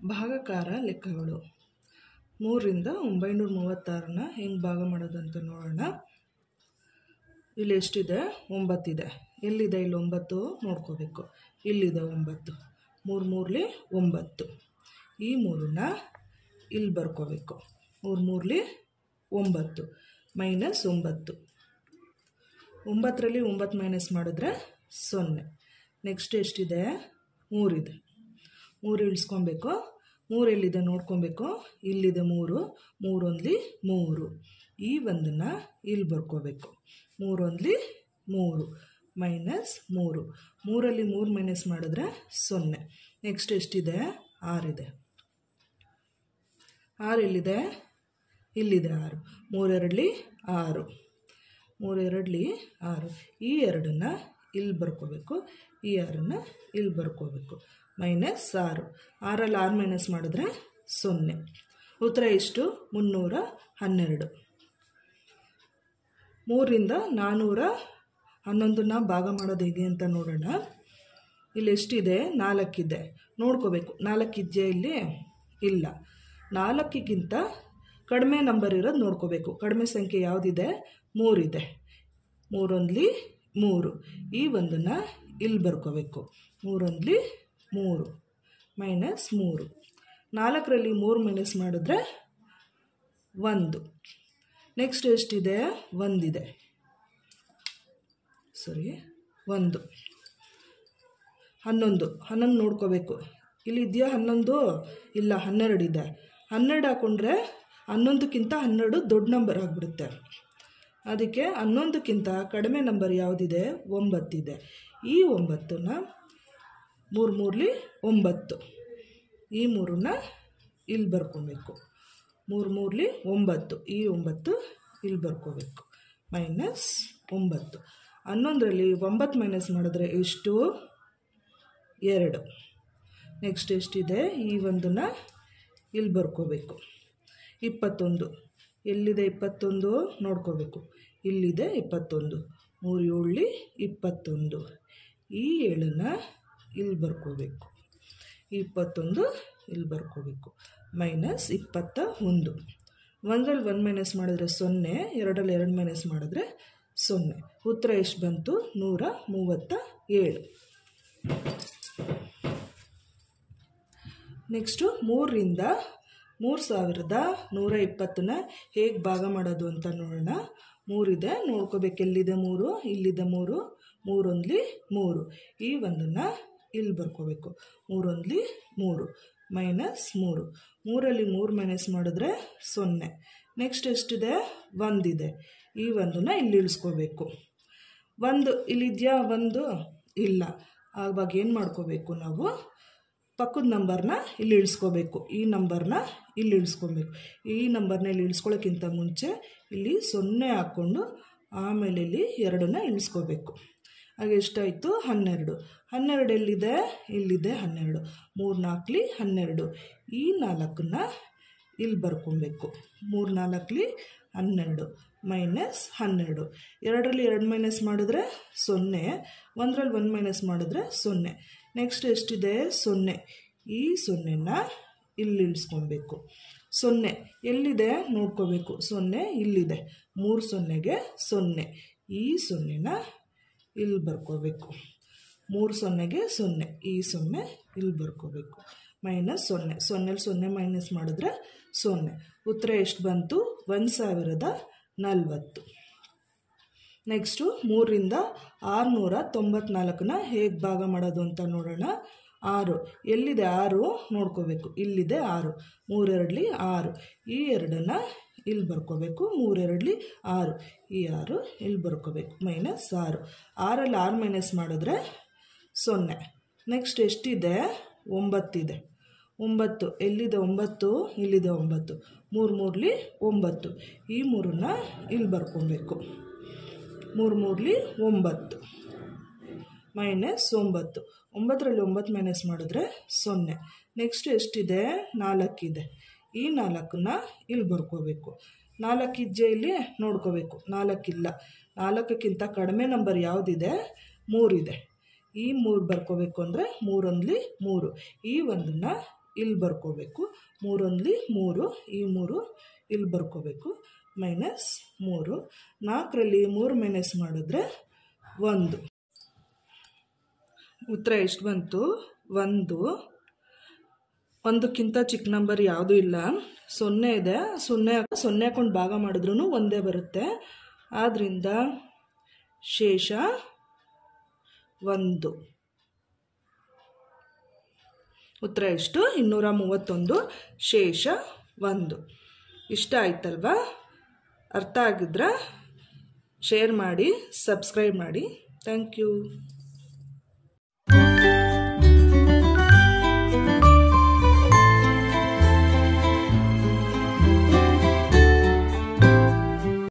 ಭಾಗಕಾರ ಲೆಕ್ಕಗಳು 3 ರಿಂದ 936ನ ಹೆಂಗೆ ಭಾಗ ಮಾಡೋದು ಅಂತ ನೋಡೋಣ. ಇಲ್ಲಿ ಎಷ್ಟಿದೆ? 9 ಇದೆ. ಎಲ್ಲಿದೆ ಇಲ್ಲಿ 9? ನೋಡ್ಕೋಬೇಕು. ಇಲ್ಲಿದೆ 9. 3 3ಲಿ 9. ಈ 3ನ ಇಲ್ಲಿ ಬರ್ಕೋಬೇಕು. 3 3ಲಿ 9 ಮೈನಸ್ 9. 9ರಲ್ಲಿ 9 ಮೈನಸ್ ಮಾಡಿದ್ರೆ 0. ನೆಕ್ಸ್ಟ್ ಎಷ್ಟಿದೆ? 3 ಇದೆ. 3 ಇಳಿಸ್ಕೊಬೇಕು. 3 ಎಲ್ಲಿದೆ ನೋಡ್ಕೊಬೇಕು. ಇಲ್ಲಿದೆ 3. 3 ಒಂದ್ಲಿ 3. ಈ ಒಂದನ್ನು ಇಲ್ಲಿ ಬರ್ಕೋಬೇಕು. 3 ಒಂದ್ಲಿ 3 ಮೈನಸ್ 3. 3ರಲ್ಲಿ 3 ಮೈನಸ್ ಮಾಡಿದ್ರೆ 0. ನೆಕ್ಸ್ಟ್ ಎಷ್ಟಿದೆ? 6 ಇದೆ. 6 ಎಲ್ಲಿದೆ? ಇಲ್ಲಿದೆ 6. 3 2ಲಿ 6. 3 2ಲಿ 6. ಈ 2ನ್ನ ಇಲ್ಲಿ ಬರ್ಕೋಬೇಕು. ಈ 6ನ್ನ ಇಲ್ಲಿ ಬರ್ಕೋಬೇಕು. ಮೈನಸ್ 6. 6ರಲ್ಲಿ 6 ಮೈನಸ್ ಮಾಡಿದ್ರೆ 0. ಉತ್ತರ ಎಷ್ಟು? 312. 3 ರಿಂದ 411ನ ಭಾಗ ಮಾಡೋದು ಹೇಗೆ ಅಂತ ನೋಡೋಣ. ಇಲ್ಲಿ ಎಷ್ಟಿದೆ? 4 ಇದೆ. ನೋಡ್ಕೋಬೇಕು. 4 ಇದೆಯಾ ಇಲ್ಲಿ? ಇಲ್ಲ. 4ಗಿಂತ ಕಡಿಮೆ ನಂಬರ್ ಇರೋದು ನೋಡ್ಕೋಬೇಕು. ಕಡಿಮೆ ಸಂಖ್ಯೆ ಯಾವುದಿದೆ? 3 ಇದೆ. 3 ಒಂದ್ಲಿ 3. ಈ ಒಂದನ್ನು ಇಲ್ಲಿ ಬರ್ಕೋಬೇಕು. 3 ಒಂದ್ಲಿ 3 ಮೈನಸ್ 3. 4ರಲ್ಲಿ 3 ಮೈನಸ್ ಮಾಡಿದ್ರೆ 1. ನೆಕ್ಸ್ಟ್ ಎಷ್ಟಿದೆ? 1 ಇದೆ. 1. 11 ನೋಡ್ಕೋಬೇಕು. ಇಲ್ಲಿ ಇದೆಯಾ 11? ಇಲ್ಲ. 12 ಇದೆ. 12 ಹಾಕ್ಕೊಂಡ್ರೆ 11ಕ್ಕಿಂತ 12 ದೊಡ್ಡ ನಂಬರ್ ಆಗಿಬಿಡುತ್ತೆ. ಅದಕ್ಕೆ 11ಕ್ಕಿಂತ ಕಡಿಮೆ ನಂಬರ್ ಯಾವುದಿದೆ? 9 ಇದೆ. ಈ 9ನ 3 3ಲಿ 9. ಈ 3ನ ಇಲ್ಲಿ ಬರ್ಕೊಬೇಕು. 3 3ಲಿ 9. ಈ 9 ಇಲ್ಲಿ ಬರ್ಕೋಬೇಕು. ಮೈನಸ್ 9. 11ರಲ್ಲಿ 9 ಮೈನಸ್ ಮಾಡಿದ್ರೆ ಎಷ್ಟು? 2. ನೆಕ್ಸ್ಟ್ ಎಷ್ಟಿದೆ? ಈ ಒಂದನ್ನು ಇಲ್ಲಿ ಬರ್ಕೋಬೇಕು. 21. ಎಲ್ಲಿದೆ 21? ನೋಡ್ಕೋಬೇಕು. ಇಲ್ಲಿದೆ 21. 3 7ಲಿ 21. ಈ 7ನ ಇಲ್ಲಿ ಬರ್ಕೋಬೇಕು. 21 ಇಲ್ಲಿ ಬರ್ಕೋಬೇಕು. ಮೈನಸ್ 21. 1ರಲ್ಲಿ 1 ಮೈನಸ್ ಮಾಡಿದ್ರೆ 0. 2ರಲ್ಲಿ 2 ಮೈನಸ್ ಮಾಡಿದ್ರೆ 0. ಉತ್ತರ ಎಷ್ಟು ಬಂತು? 137. ನೆಕ್ಸ್ಟು 3 ರಿಂದ 3120ನ ಹೇಗೆ ಭಾಗ ಮಾಡೋದು ಅಂತ ನೋಡೋಣ. 3 ಇದೆ. ನೋಡ್ಕೋಬೇಕು. ಎಲ್ಲಿದೆ 3? ಇಲ್ಲಿದೆ 3. 3 ಒಂದ್ಲಿ 3. ಈ ಒಂದನ್ನು ಇಲ್ಲಿ ಬರ್ಕೋಬೇಕು. 3 ಒಂದ್ಲಿ 3 ಮೈನಸ್ 3. 3ರಲ್ಲಿ 3 ಮೈನಸ್ ಮಾಡಿದ್ರೆ 0. ನೆಕ್ಸ್ಟ್ ಎಷ್ಟಿದೆ? 1 ಇದೆ. ಈ ಒಂದನ್ನು ಇಲ್ಲಿ ಇಳಿಸ್ಕೋಬೇಕು. 1 ಇಲ್ಲಿದೆಯಾ? 1 ಇಲ್ಲ. ಆವಾಗ ಏನು ಮಾಡ್ಕೋಬೇಕು ನಾವು? ಪಕ್ಕದ ನಂಬರ್ನ ಇಲ್ಲಿ ಇಳಿಸ್ಕೋಬೇಕು. ಈ ನಂಬರ್ನ ಇಲ್ಲಿ ಇಳಿಸ್ಕೊಬೇಕು. ಈ ನಂಬರ್ನ ಇಲ್ಲಿ ಇಳಿಸ್ಕೊಳ್ಳೋಕ್ಕಿಂತ ಮುಂಚೆ ಇಲ್ಲಿ 0 ಹಾಕ್ಕೊಂಡು ಆಮೇಲೆ ಇಲ್ಲಿ 2ನ್ನ ಇಳಿಸ್ಕೋಬೇಕು. ಹಾಗೆ ಎಷ್ಟಾಯಿತು? 12. 12 ಎಲ್ಲಿದೆ? ಇಲ್ಲಿದೆ 12. 3 4ಲಿ 12. ಈ 4ನ್ನ ಇಲ್ಲಿ ಬರ್ಕೊಬೇಕು. 3 4ಲಿ 12 ಮೈನಸ್ 12. 2ರಲ್ಲಿ 2 ಮೈನಸ್ ಮಾಡಿದ್ರೆ 0. 1ರಲ್ಲಿ 1 ಮೈನಸ್ ಮಾಡಿದ್ರೆ 0. ನೆಕ್ಸ್ಟ್ ಎಷ್ಟಿದೆ? 0. ಈ 0ನ ಇಲ್ಲಿ ಇಳಿಸ್ಕೊಬೇಕು. 0 ಎಲ್ಲಿದೆ ನೋಡ್ಕೋಬೇಕು. 0 ಇಲ್ಲಿದೆ. 3 0ಗೆ 0. ಈ 0ನ ಇಲ್ಲಿ ಬರ್ಕೋಬೇಕು. 3 0ಗೆ 0. ಈ 0 ಇಲ್ಲಿ ಬರ್ಕೋಬೇಕು. ಮೈನಸ್ 0. 0ಲ್ಲಿ 0 ಮೈನಸ್ ಮಾಡಿದ್ರೆ 0. ಉತ್ತರ ಎಷ್ಟು ಬಂತು? 1040. ನೆಕ್ಸ್ಟು 3 ರಿಂದ 694ನ ಹೇಗೆ ಭಾಗ ಮಾಡೋದು ಅಂತ ನೋಡೋಣ. 6 ಎಲ್ಲಿದೆ? 6 ನೋಡ್ಕೋಬೇಕು. ಇಲ್ಲಿದೆ 6. 3 2ಲಿ 6. ಈ 2ನ್ನ ಇಲ್ಲಿ ಬರ್ಕೋಬೇಕು. 3 2ಲಿ 6. ಈ 6 ಇಲ್ಲಿ ಬರ್ಕೋಬೇಕು. ಮೈನಸ್ 6. 6ರಲ್ಲಿ 6 ಮೈನಸ್ ಮಾಡಿದ್ರೆ 0. ನೆಕ್ಸ್ಟ್ ಎಷ್ಟಿದೆ? 9 ಇದೆ. 9 ಎಲ್ಲಿದೆ? 9 ಇಲ್ಲಿದೆ 9. 3 3ಲಿ 9. ಈ 3ನ್ನ ಇಲ್ಲಿ ಬರ್ಕೊಬೇಕು. 3 3ಲಿ 9 ಮೈನಸ್ 9. 9ರಲ್ಲಿ 9 ಮೈನಸ್ ಮಾಡಿದ್ರೆ 0. ನೆಕ್ಸ್ಟ್ ಎಷ್ಟಿದೆ? 4 ಇದೆ. ಈ 4ನ್ನ ಇಲ್ಲಿ ಬರ್ಕೋಬೇಕು. 4 ಇದೆಯಾ ಇಲ್ಲಿ? ನೋಡ್ಕೋಬೇಕು. 4 ಇಲ್ಲ. 4ಕ್ಕಿಂತ ಕಡಿಮೆ ನಂಬರ್ ಯಾವುದಿದೆ? 3 ಇದೆ. ಈ 3 ಬರ್ಕೋಬೇಕು ಅಂದರೆ 3 ಒಂದ್ಲಿ 3. ಈ ಒಂದನ್ನು ಇಲ್ಲಿ ಬರ್ಕೋಬೇಕು. 3 1 3, ಈ 3 ಇಲ್ಲಿ ಬರ್ಕೋಬೇಕು. -3. 4ರಲ್ಲಿ 3 ಮೈನಸ್ ಮಾಡಿದ್ರೆ 1. ಉತ್ತರ ಎಷ್ಟು ಬಂತು? 1. 1ಕ್ಕಿಂತ ಚಿಕ್ಕ ನಂಬರ್ ಯಾವುದೂ ಇಲ್ಲ. 0 ಇದೆ. 0 ಹಾಕೊಂಡು ಭಾಗ ಮಾಡಿದ್ರೂ ಒಂದೇ ಬರುತ್ತೆ. ಆದ್ದರಿಂದ ಶೇಷ 1. ಉತ್ತರ ಎಷ್ಟು? 231. ಶೇಷ 1. ಇಷ್ಟ ಆಯ್ತಲ್ವಾ? ಅರ್ಥ ಆಗಿದ್ರೆ ಶೇರ್ ಮಾಡಿ, ಸಬ್ಸ್ಕ್ರೈಬ್ ಮಾಡಿ. Thank you.